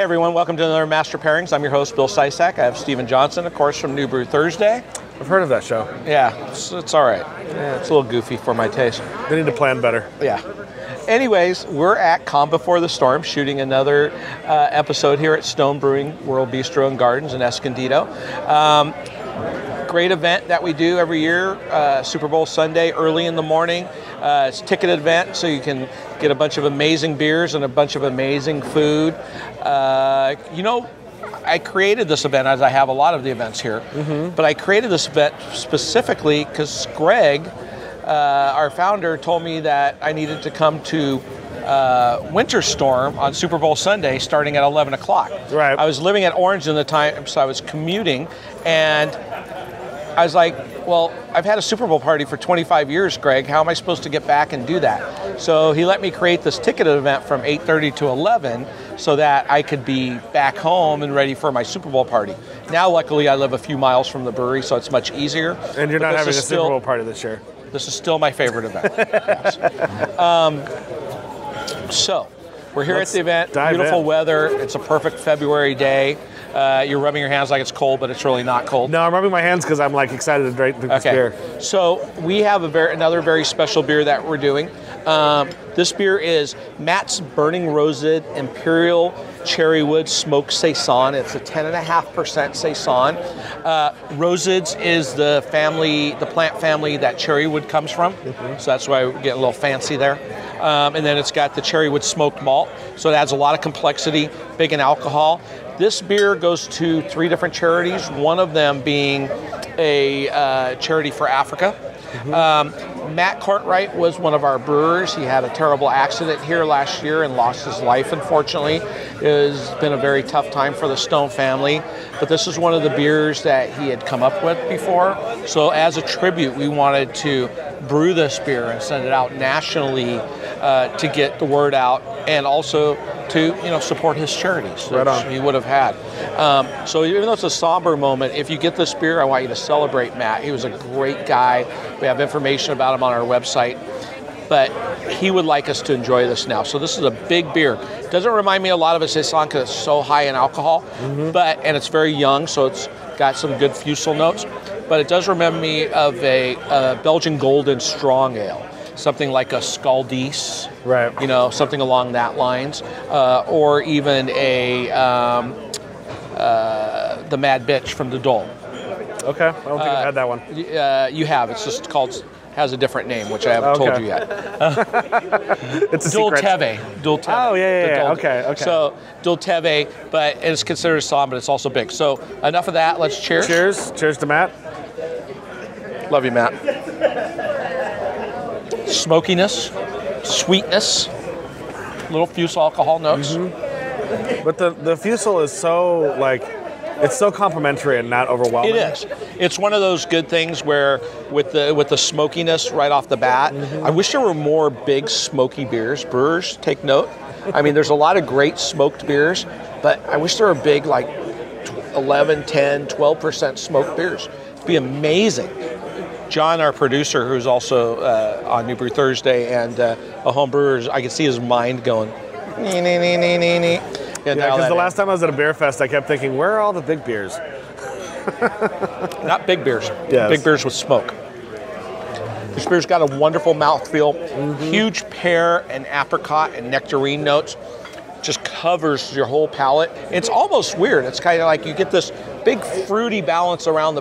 everyone, welcome to another Master Pairings. I'm your host, Bill Sysak. I have Steven Johnson, of course, from New Brew Thursday. I've heard of that show. Yeah, it's all right. Yeah, it's a little goofy for my taste. They need to plan better. Yeah. Anyways, we're at Calm Before the Storm, shooting another episode here at Stone Brewing World Bistro and Gardens in Escondido. Great event that we do every year, Super Bowl Sunday, early in the morning. It's a ticketed event, so you can get a bunch of amazing beers and a bunch of amazing food. I created this event, as I have a lot of the events here, but I created this event specifically because Greg, our founder, told me that I needed to come to Winter Storm on Super Bowl Sunday starting at 11 o'clock. Right. I was living at Orange in the time, so I was commuting, and I was like, well, I've had a Super Bowl party for 25 years, Greg. How am I supposed to get back and do that? So he let me create this ticketed event from 8:30 to 11 so that I could be back home and ready for my Super Bowl party. Now, luckily, I live a few miles from the brewery, so it's much easier. And you're not having a Super Bowl party this year. This is still my favorite event. Yes. So, we're here at the event. Beautiful weather. It's a perfect February day. You're rubbing your hands like it's cold, but it's really not cold. No, I'm rubbing my hands because I'm like excited to drink this beer. So we have another very special beer that we're doing. This beer is Matt's Burning Rosid Imperial Cherrywood Smoked Saison. It's a 10.5% Saison. Rosids is the plant family that cherrywood comes from. So that's why we get a little fancy there. And then it's got the cherrywood smoked malt. So it adds a lot of complexity, big in alcohol. This beer goes to 3 different charities, one of them being a charity for Africa. Matt Cartwright was one of our brewers. He had a terrible accident here last year and lost his life, unfortunately. It has been a very tough time for the Stone family, but this is one of the beers that he had come up with before. So as a tribute, we wanted to brew this beer and send it out nationally to get the word out, and also to support his charities that he would have had. So even though it's a somber moment, if you get this beer, I want you to celebrate Matt. He was a great guy. We have information about him on our website, but he would like us to enjoy this now. So this is a big beer. It doesn't remind me a lot of a Sysak because it's so high in alcohol, and it's very young, so it's got some good fusel notes. But it does remind me of a Belgian Golden Strong Ale. Something like a Scaldis, right? Something along that lines, or even the Mad Bitch from the Dole. Okay, I don't think I've had that one. You have. It's just has a different name, which I haven't told you yet. It's a secret. Dulteve. Oh, yeah. Okay. So Dulteve, but it's considered a sour, but it's also big. So enough of that. Let's cheers. Cheers to Matt. Love you, Matt. Smokiness, sweetness, little fusel alcohol notes. But the fusel is so it's so complimentary and not overwhelming. It is. It's one of those good things where with the smokiness right off the bat, I wish there were more big smoky beers. Brewers, take note. I mean, there's a lot of great smoked beers, but I wish there were big 11, 10, 12% smoked beers. It'd be amazing. John, our producer, who's also on New Brew Thursday and a home brewer, I can see his mind going. Yeah, because the last time I was at a beer fest, I kept thinking, where are all the big beers? Not big beers. Yes. Big beers with smoke. This beer's got a wonderful mouthfeel, huge pear and apricot and nectarine notes. Just covers your whole palate. It's almost weird. It's kind of like you get this big fruity balance around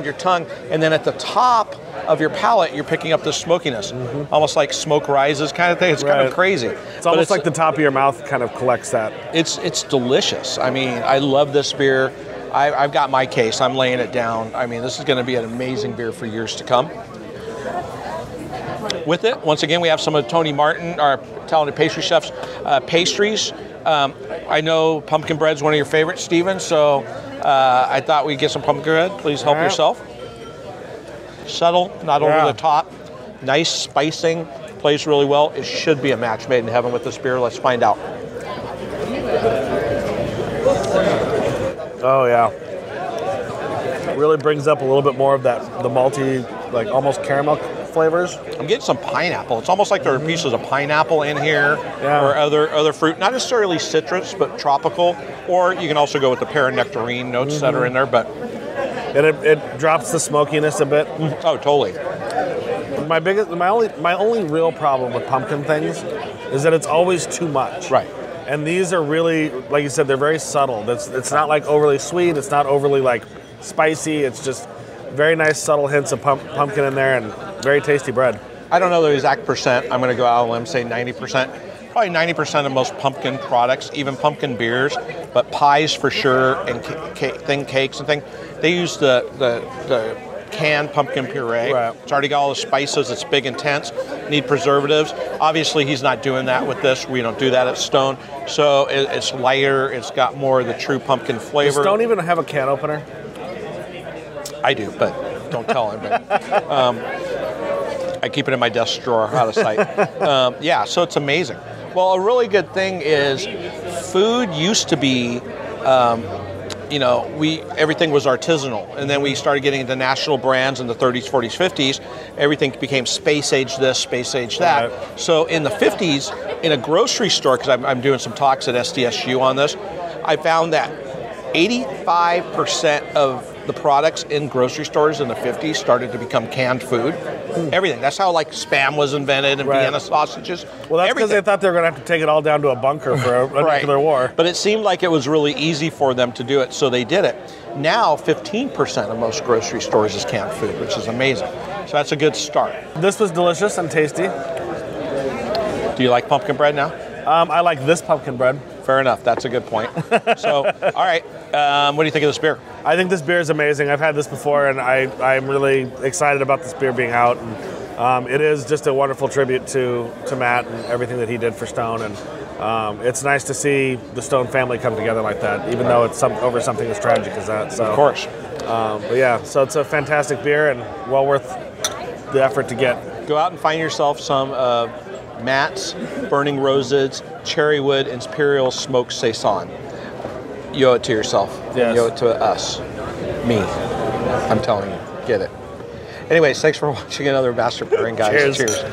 your tongue, and then at the top of your palate, you're picking up the smokiness, almost like smoke rises kind of thing. It's kind of crazy. It's almost like the top of your mouth kind of collects that. It's delicious. I mean, I love this beer. I've got my case. I'm laying it down. I mean, this is going to be an amazing beer for years to come. With it, once again, we have some of Tony Martin, our talented pastry chef's pastries. I know pumpkin bread's one of your favorites, Steven, so I thought we'd get some pumpkin bread. Please help yourself. Subtle, not over the top. Nice spicing, plays really well. It should be a match made in heaven with this beer. Let's find out. Oh, yeah. Really brings up a little bit more of the malty, almost caramel flavors. I'm getting some pineapple. It's almost like there are pieces of pineapple in here, or other fruit, not necessarily citrus, but tropical. Or you can also go with the pear and nectarine notes that are in there. But And it drops the smokiness a bit. oh, totally. My only real problem with pumpkin things is that it's always too much. Right. And these are really, like you said, they're very subtle. It's not like overly sweet. It's not overly like spicy. It's just very nice subtle hints of pumpkin in there and very tasty bread. I don't know the exact percent. I'm going to go out on a limb, say 90%. Probably 90% of most pumpkin products, even pumpkin beers, but pies for sure, and thin cakes and things, they use the canned pumpkin puree. Right. It's already got all the spices. It's big, intense. Need preservatives. Obviously, he's not doing that with this. We don't do that at Stone. So it's lighter. It's got more of the true pumpkin flavor. Does Stone even have a can opener? I do, but don't tell anybody. I keep it in my desk drawer, out of sight. Yeah, so it's amazing. Well, a really good thing is food used to be, everything was artisanal, and then we started getting into national brands in the 30s, 40s, 50s. Everything became space age this, space age that. Right. So in the 50s, in a grocery store, because I'm doing some talks at SDSU on this, I found that 85% of the products in grocery stores in the 50s started to become canned food. Everything. That's how like Spam was invented and Vienna sausages. Well, that's because they thought they were going to have to take it all down to a bunker for a nuclear war. But it seemed like it was really easy for them to do it, so they did it. Now, 15% of most grocery stores is canned food, which is amazing. So that's a good start. This was delicious and tasty. Do you like pumpkin bread now? I like this pumpkin bread. Fair enough. That's a good point. So, all right. What do you think of this beer? I think this beer is amazing. I've had this before, and I'm really excited about this beer being out. And it is just a wonderful tribute to Matt and everything that he did for Stone. And it's nice to see the Stone family come together like that, even though it's over something as tragic as that. So, of course. But yeah, so it's a fantastic beer and well worth the effort to get. Go out and find yourself some Matt's Burning Rosids Cherrywood Imperial Smoked Saison. You owe it to yourself. Yes. You owe it to us. Me. I'm telling you. Get it. Anyways, thanks for watching another Master Pairing, guys. Cheers. Cheers.